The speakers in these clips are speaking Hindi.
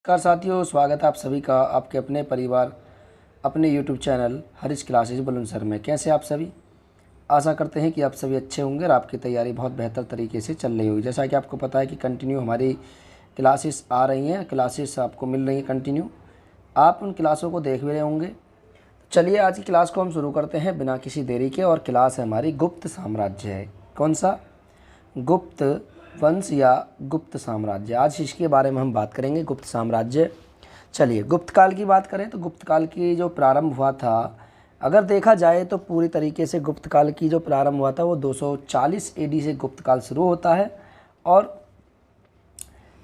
नमस्कार साथियों, स्वागत है आप सभी का आपके अपने परिवार अपने YouTube channel Harish classes Bulandshahr में। कैसे आप सभी? आशा करते हैं कि आप सभी अच्छे होंगे और आपकी तैयारी बहुत बेहतर तरीके से चल रही होगी। जैसा कि आपको पता है कि कंटिन्यू हमारी क्लासेस आ रही हैं, क्लासेस आपको मिल रही हैं कंटिन्यू, आप उन क्लासों को देख भी रहे होंगे। चलिए आज की क्लास को हम शुरू करते हैं बिना किसी देरी के। और क्लास है हमारी गुप्त साम्राज्य है। कौन सा? गुप्त वंश या गुप्त साम्राज्य। आज इसके बारे में हम बात करेंगे, गुप्त साम्राज्य। चलिए गुप्त काल की बात करें तो गुप्त काल की जो प्रारंभ हुआ था, अगर देखा जाए तो पूरी तरीके से गुप्त काल की जो प्रारंभ हुआ था वो 240 एडी से गुप्त काल शुरू होता है। और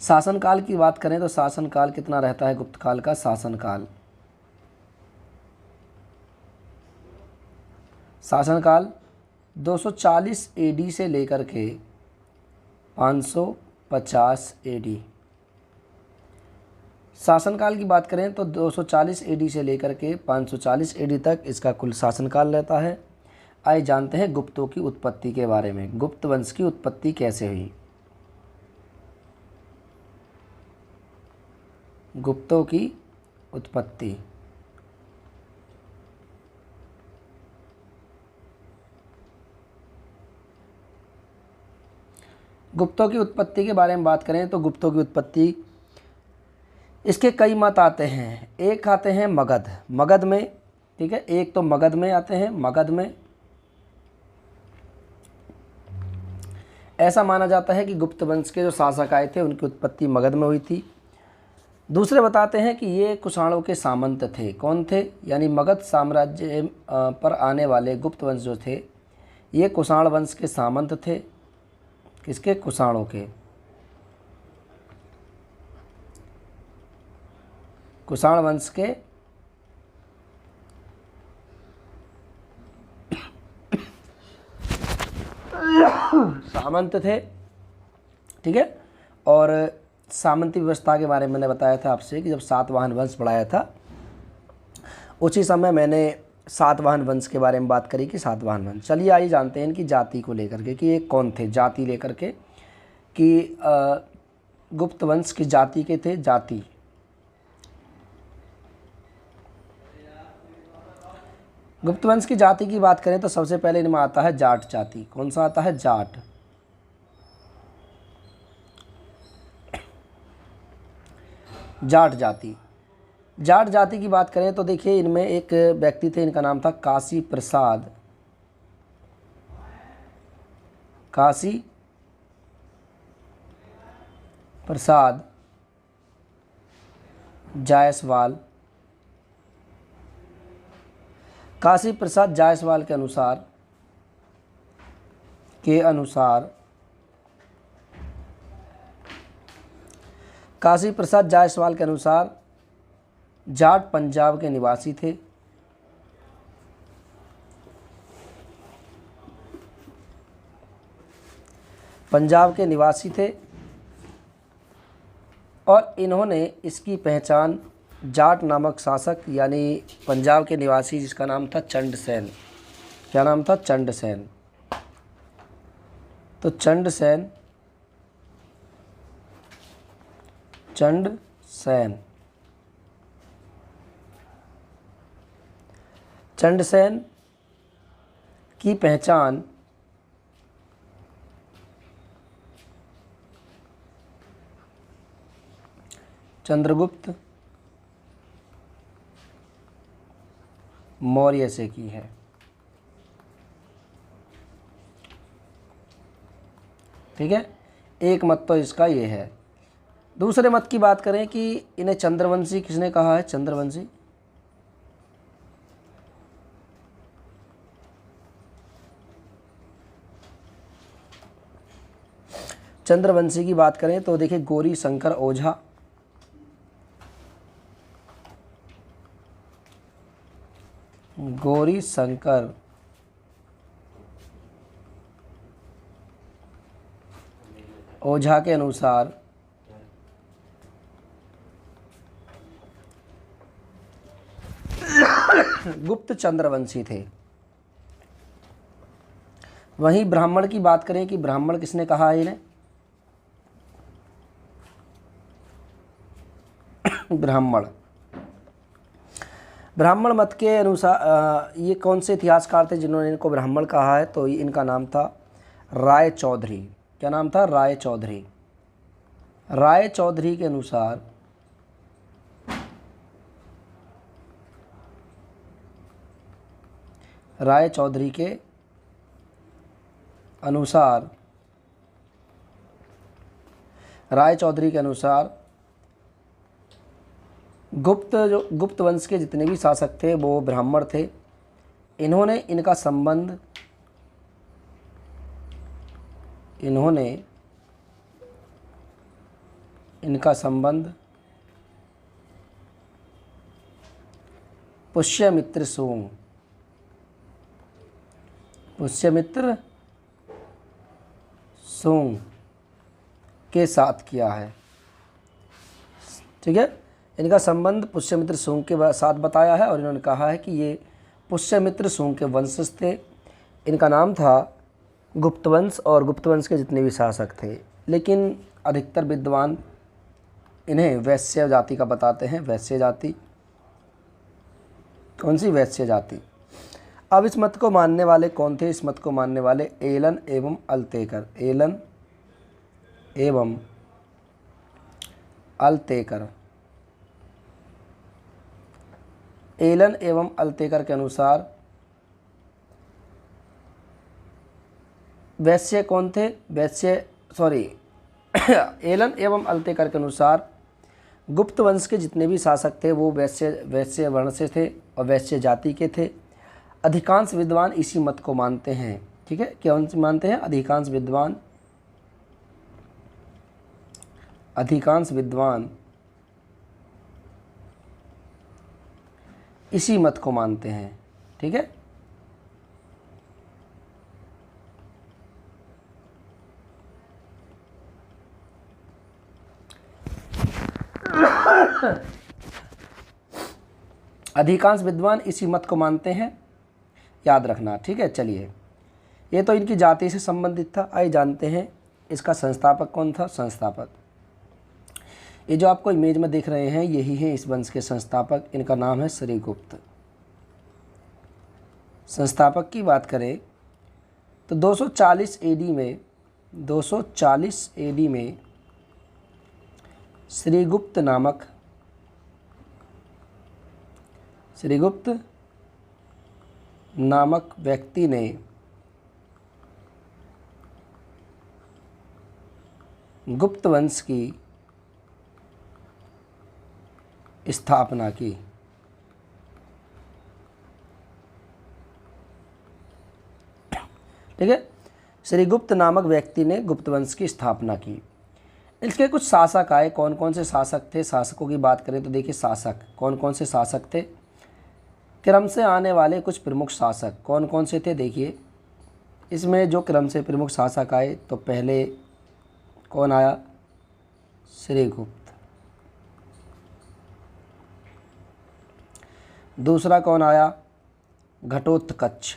शासनकाल की बात करें तो शासनकाल कितना रहता है गुप्त काल का? शासनकाल 240 एडी से लेकर के 550 एडी। शासनकाल की बात करें तो 240 एडी से लेकर के 540 एडी तक इसका कुल शासनकाल रहता है। आइए जानते हैं गुप्तों की उत्पत्ति के बारे में। गुप्त वंश की उत्पत्ति कैसे हुई? गुप्तों की उत्पत्ति। गुप्तों की उत्पत्ति के बारे में बात करें तो गुप्तों की उत्पत्ति, इसके कई मत आते हैं। एक आते हैं मगध में, ठीक है, एक तो मगध में आते हैं। मगध में ऐसा माना जाता है कि गुप्त वंश के जो शासक आए थे उनकी उत्पत्ति मगध में हुई थी। दूसरे बताते हैं कि ये कुषाणों के सामंत थे। कौन थे? यानी मगध साम्राज्य पर आने वाले गुप्त वंश जो थे ये कुषाण वंश के सामंत थे। किसके? कुषाणों के। कुषाण वंश के सामंत थे, ठीक है। और सामंती व्यवस्था के बारे में मैंने बताया था आपसे कि जब सातवाहन वंश बढ़ाया था उसी समय मैंने सातवाहन वंश के बारे में बात करी कि सातवाहन वंश। चलिए आइए जानते हैं इनकी जाति को लेकर के कि ये कौन थे। जाति लेकर के कि गुप्त वंश की जाति के थे। जाति, गुप्त वंश की जाति की बात करें तो सबसे पहले इनमें आता है जाट जाति। कौन सा आता है? जाट। जाट जाति। जाट जाति की बात करें तो देखिए इनमें एक व्यक्ति थे, इनका नाम था काशी प्रसाद। काशी प्रसाद जायसवाल। काशी प्रसाद जायसवाल के अनुसार काशी प्रसाद जायसवाल के अनुसार जाट पंजाब के निवासी थे। पंजाब के निवासी थे और इन्होंने इसकी पहचान जाट नामक शासक यानी पंजाब के निवासी जिसका नाम था चंडसेन। क्या नाम था? चंडसेन। तो चंडसेन की पहचान चंद्रगुप्त मौर्य से की है। ठीक है, एक मत तो इसका ये है। दूसरे मत की बात करें कि इन्हें चंद्रवंशी किसने कहा है? चंद्रवंशी। चंद्रवंशी की बात करें तो देखिए गौरी शंकर ओझा, गौरी शंकर ओझा के अनुसार गुप्त चंद्रवंशी थे। वहीं ब्राह्मण की बात करें कि ब्राह्मण किसने कहा है इन्हें? ब्राह्मण। ब्राह्मण मत के अनुसार ये कौन से इतिहासकार थे जिन्होंने इनको ब्राह्मण कहा है? तो इनका नाम था राय चौधरी। क्या नाम था? राय चौधरी। राय चौधरी के अनुसार राय चौधरी के अनुसार राय चौधरी के अनुसार गुप्त वंश के जितने भी शासक थे वो ब्राह्मण थे। इन्होंने इनका संबंध पुष्यमित्र सूंग के साथ किया है। ठीक है, इनका संबंध पुष्यमित्र सूंग के साथ बताया है और इन्होंने कहा है कि ये पुष्यमित्र सूंग के वंशज थे। इनका नाम था गुप्तवंश और गुप्तवंश के जितने भी शासक थे, लेकिन अधिकतर विद्वान इन्हें वैश्य जाति का बताते हैं। वैश्य जाति, कौन सी? वैश्य जाति। अब इस मत को मानने वाले कौन थे? इस मत को मानने वाले एलन एवं अल्तेकर। एलन एवं अल्तेकर। एलन एवं अल्तेकर के अनुसार वैश्य कौन थे? एलन एवं अल्तेकर के अनुसार गुप्त वंश के जितने भी शासक थे वो वैश्य वर्ण से थे और वैश्य जाति के थे। अधिकांश विद्वान इसी मत को मानते हैं। ठीक है, क्या मानते हैं? अधिकांश विद्वान इसी मत को मानते हैं। ठीक है, अधिकांश विद्वान इसी मत को मानते हैं, याद रखना। ठीक है, चलिए, ये तो इनकी जाति से संबंधित था। आइए जानते हैं इसका संस्थापक कौन था। संस्थापक, ये जो आपको इमेज में देख रहे हैं यही हैं इस वंश के संस्थापक। इनका नाम है श्रीगुप्त। संस्थापक की बात करें तो 240 एडी में श्रीगुप्त नामक व्यक्ति ने गुप्त वंश की स्थापना की। ठीक है, श्रीगुप्त नामक व्यक्ति ने गुप्त वंश की स्थापना की। इसके कुछ शासक आए। कौन कौन से शासक थे? शासकों की बात करें तो देखिए, शासक कौन कौन से शासक थे। क्रम से आने वाले कुछ प्रमुख शासक कौन कौन से थे? देखिए, इसमें जो क्रम से प्रमुख शासक आए तो पहले कौन आया? श्रीगुप्त। दूसरा कौन आया? घटोत्कच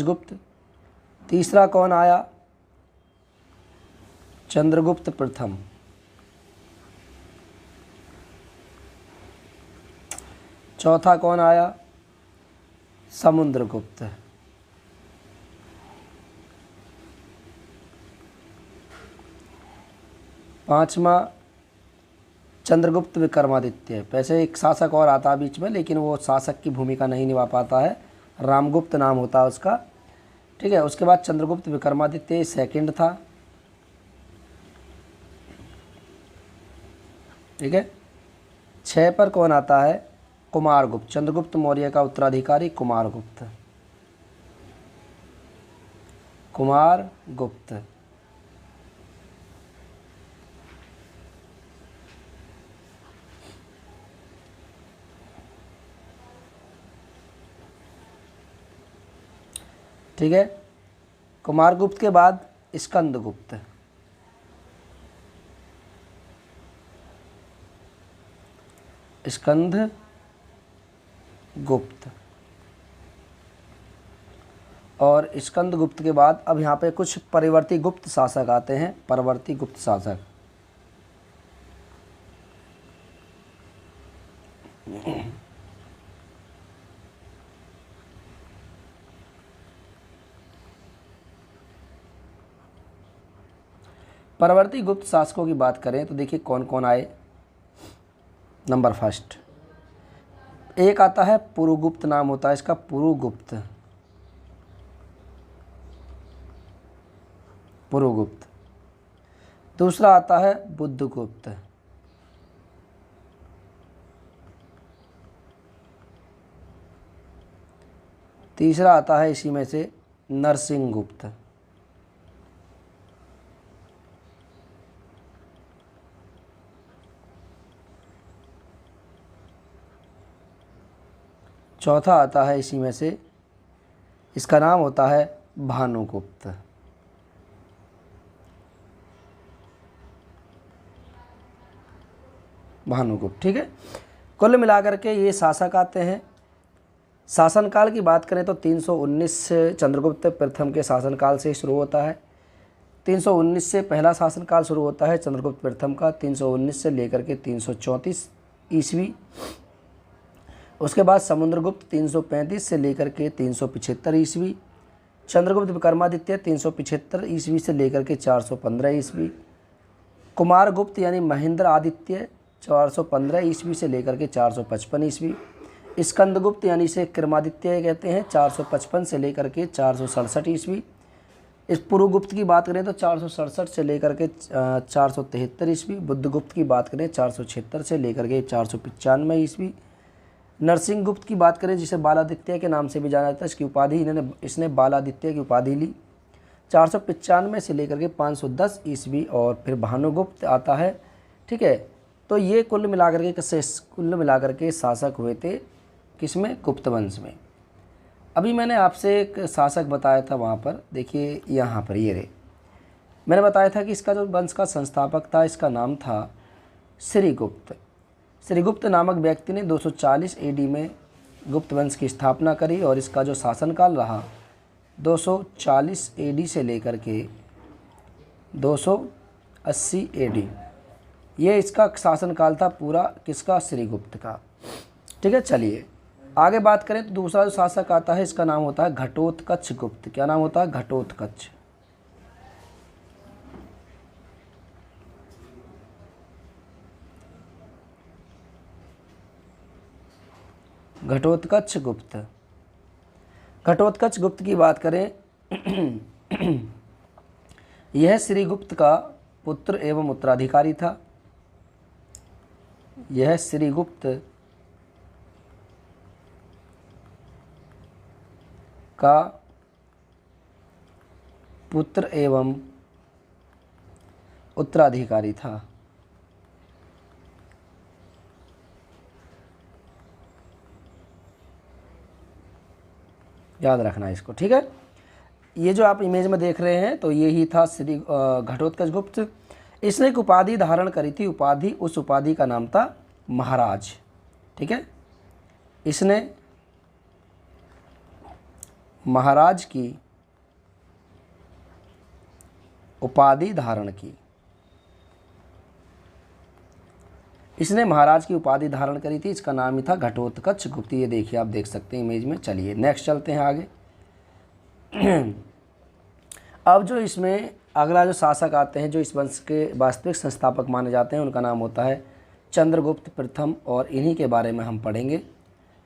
गुप्त। तीसरा कौन आया? चंद्रगुप्त प्रथम। चौथा कौन आया? समुद्रगुप्त। पांचवा चंद्रगुप्त विक्रमादित्य। वैसे एक शासक और आता है बीच में, लेकिन वो शासक की भूमिका नहीं निभा पाता है, रामगुप्त नाम होता है उसका। ठीक है, उसके बाद चंद्रगुप्त विक्रमादित्य सेकंड था। ठीक है, 6 पर कौन आता है? कुमारगुप्त। चंद्रगुप्त मौर्य का उत्तराधिकारी कुमारगुप्त। ठीक है, कुमारगुप्त के बाद स्कंदगुप्त। स्कंदगुप्त और स्कंदगुप्त के बाद अब यहाँ पे कुछ परिवर्ती गुप्त शासक आते हैं। परवर्ती गुप्त शासक, परवर्ती गुप्त शासकों की बात करें तो देखिए कौन कौन आए। नंबर फर्स्ट एक आता है पुरुगुप्त, नाम होता है इसका पुरुगुप्त। पुरुगुप्त। दूसरा आता है बुद्धगुप्त। तीसरा आता है इसी में से नरसिंहगुप्त। चौथा आता है इसी में से, इसका नाम होता है भानुगुप्त। भानुगुप्त, ठीक है। कुल मिलाकर के ये शासक आते हैं। शासनकाल की बात करें तो 319 चंद्रगुप्त प्रथम के शासनकाल से शुरू होता है। 319 से पहला शासनकाल शुरू होता है चंद्रगुप्त प्रथम का, 319 से लेकर के 334 ईस्वी। उसके बाद समुद्रगुप्त 335 से लेकर के 375 ईस्वी। चंद्रगुप्त विक्रमादित्य 375 ईस्वी से लेकर के 415 ईस्वी। कुमारगुप्त यानी महेंद्र आदित्य 415 ईस्वी से लेकर के 455 ईस्वी। स्कंदगुप्त यानी से विक्रमादित्य कहते हैं, 455 से लेकर के 467 ईस्वी। इस पुरुगुप्त की बात करें तो 467 से लेकर के 473 ईस्वी। बुद्धगुप्त की बात करें 476 से लेकर के 495 ईस्वी। नरसिंहगुप्त की बात करें जिसे बालादित्य के नाम से भी जाना जाता है, इसकी उपाधि इसने बालादित्य की उपाधि ली 495 से लेकर के 510 ईस्वी। और फिर भानुगुप्त आता है, ठीक है। तो ये कुल मिलाकर के शासक हुए थे किसमें, गुप्त वंश में। अभी मैंने आपसे एक शासक बताया था वहाँ पर, देखिए यहाँ पर ये रहे। मैंने बताया था कि इसका जो वंश का संस्थापक था इसका नाम था श्रीगुप्त। श्रीगुप्त नामक व्यक्ति ने 240 एडी में गुप्त वंश की स्थापना करी और इसका जो शासनकाल रहा 240 एडी से लेकर के 280 एडी, ये इसका शासनकाल था पूरा किसका, श्रीगुप्त का, ठीक है। चलिए आगे बात करें तो दूसरा जो शासक आता है इसका नाम होता है घटोत्कच गुप्त। क्या नाम होता है, घटोत्कच। घटोत्कच गुप्त। घटोत्कच गुप्त की बात करें यह श्रीगुप्त का पुत्र एवं उत्तराधिकारी था। यह श्रीगुप्त का पुत्र एवं उत्तराधिकारी था। याद रखना इसको, ठीक है। ये जो आप इमेज में देख रहे हैं तो ये ही था श्री घटोत्कच गुप्त। इसने एक उपाधि धारण करी थी, उस उपाधि का नाम था महाराज, ठीक है। इसने महाराज की उपाधि धारण की। इसने महाराज की उपाधि धारण करी थी, इसका नाम ही था घटोत्कच गुप्त। ये देखिए आप देख सकते हैं इमेज में। चलिए नेक्स्ट चलते हैं आगे। अब जो इसमें अगला जो शासक आते हैं जो इस वंश के वास्तविक संस्थापक माने जाते हैं उनका नाम होता है चंद्रगुप्त प्रथम, और इन्हीं के बारे में हम पढ़ेंगे।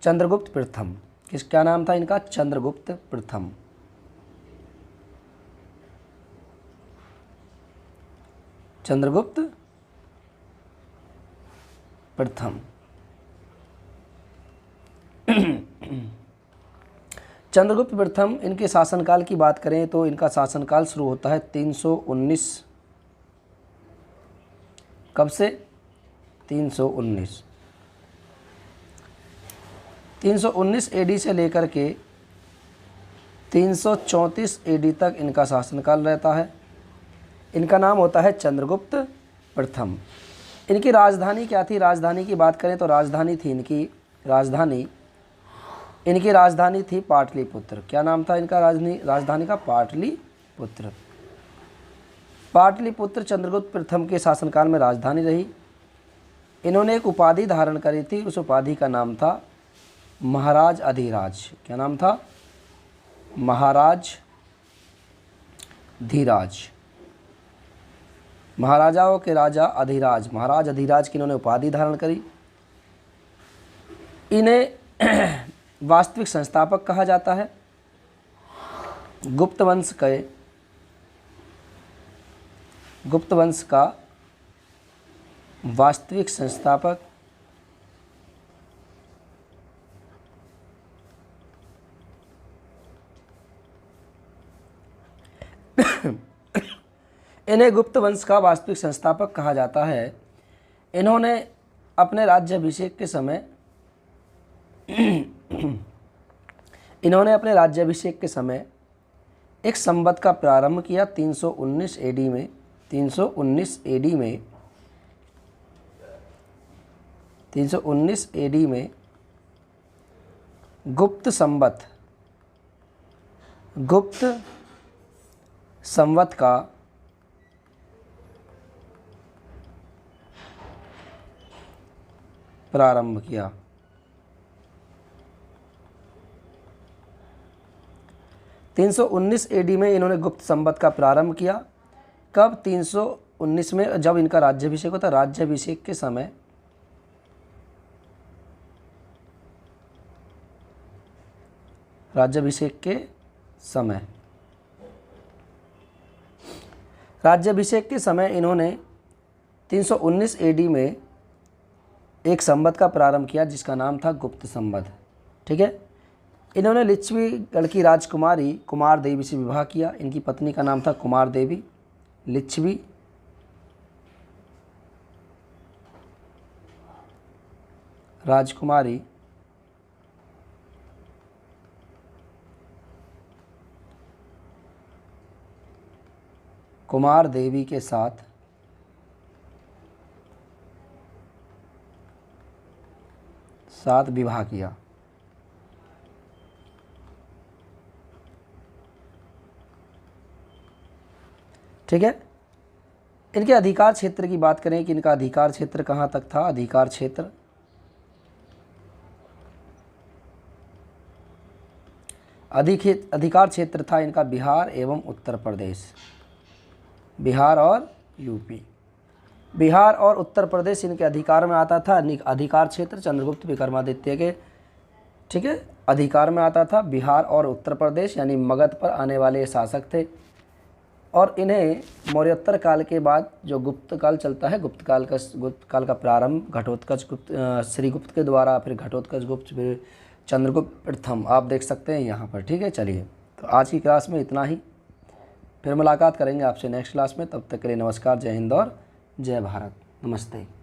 चंद्रगुप्त प्रथम, क्या नाम था इनका, चंद्रगुप्त प्रथम। चंद्रगुप्त प्रथम। चंद्रगुप्त प्रथम, इनके शासनकाल की बात करें तो इनका शासनकाल शुरू होता है 319। कब से, 319 एडी से लेकर के 334 एडी तक इनका शासनकाल रहता है। इनका नाम होता है चंद्रगुप्त प्रथम। इनकी राजधानी क्या थी, राजधानी की बात करें तो राजधानी थी इनकी, राजधानी इनकी राजधानी थी पाटलिपुत्र। क्या नाम था इनका राजधानी का? पाटलिपुत्र। पाटलिपुत्र चंद्रगुप्त प्रथम के शासनकाल में राजधानी रही। इन्होंने एक उपाधि धारण करी थी, उस उपाधि का नाम था महाराज अधिराज। क्या नाम था? महाराज धीराज। महाराजाओं के राजा अधिराज, महाराज अधिराज की इन्होंने उपाधि धारण करी। इन्हें वास्तविक संस्थापक कहा जाता है। गुप्त वंश का वास्तविक संस्थापक इन्हें गुप्त वंश का वास्तविक संस्थापक कहा जाता है। इन्होंने अपने राज्याभिषेक के समय एक संवत का प्रारंभ किया 319 एडी में। 319 एडी में गुप्त संवत का प्रारंभ किया। एडी में इन्होंने गुप्त संवत का प्रारंभ किया। कब? 319 में, जब इनका राज्याभिषेक होता। राज्याभिषेक के समय राज्याभिषेक के समय इन्होंने 319 एडी में एक संवत का प्रारंभ किया जिसका नाम था गुप्त संवत। ठीक है। इन्होंने लिच्छवीगढ़ की राजकुमारी कुमार देवी से विवाह किया। इनकी पत्नी का नाम था कुमार देवी। लिच्छवी राजकुमारी कुमार देवी के साथ विवाह किया। ठीक है। इनके अधिकार क्षेत्र की बात करें कि इनका अधिकार क्षेत्र कहाँ तक था। अधिकार क्षेत्र था इनका बिहार एवं उत्तर प्रदेश। बिहार और यूपी, बिहार और उत्तर प्रदेश इनके अधिकार में आता था। अधिकार क्षेत्र चंद्रगुप्त विक्रमादित्य के, ठीक है, अधिकार में आता था। बिहार और उत्तर प्रदेश यानी मगध पर आने वाले शासक थे। और इन्हें मौर्योत्तर काल के बाद जो गुप्त काल चलता है, गुप्त काल का प्रारंभ घटोत्कच श्रीगुप्त के द्वारा, फिर घटोत्कच गुप्त, फिर चंद्रगुप्त प्रथम, आप देख सकते हैं यहाँ पर। ठीक है। चलिए, तो आज की क्लास में इतना ही। फिर मुलाकात करेंगे आपसे नेक्स्ट क्लास में। तब तक के लिए नमस्कार, जय हिंद और जय भारत। नमस्ते।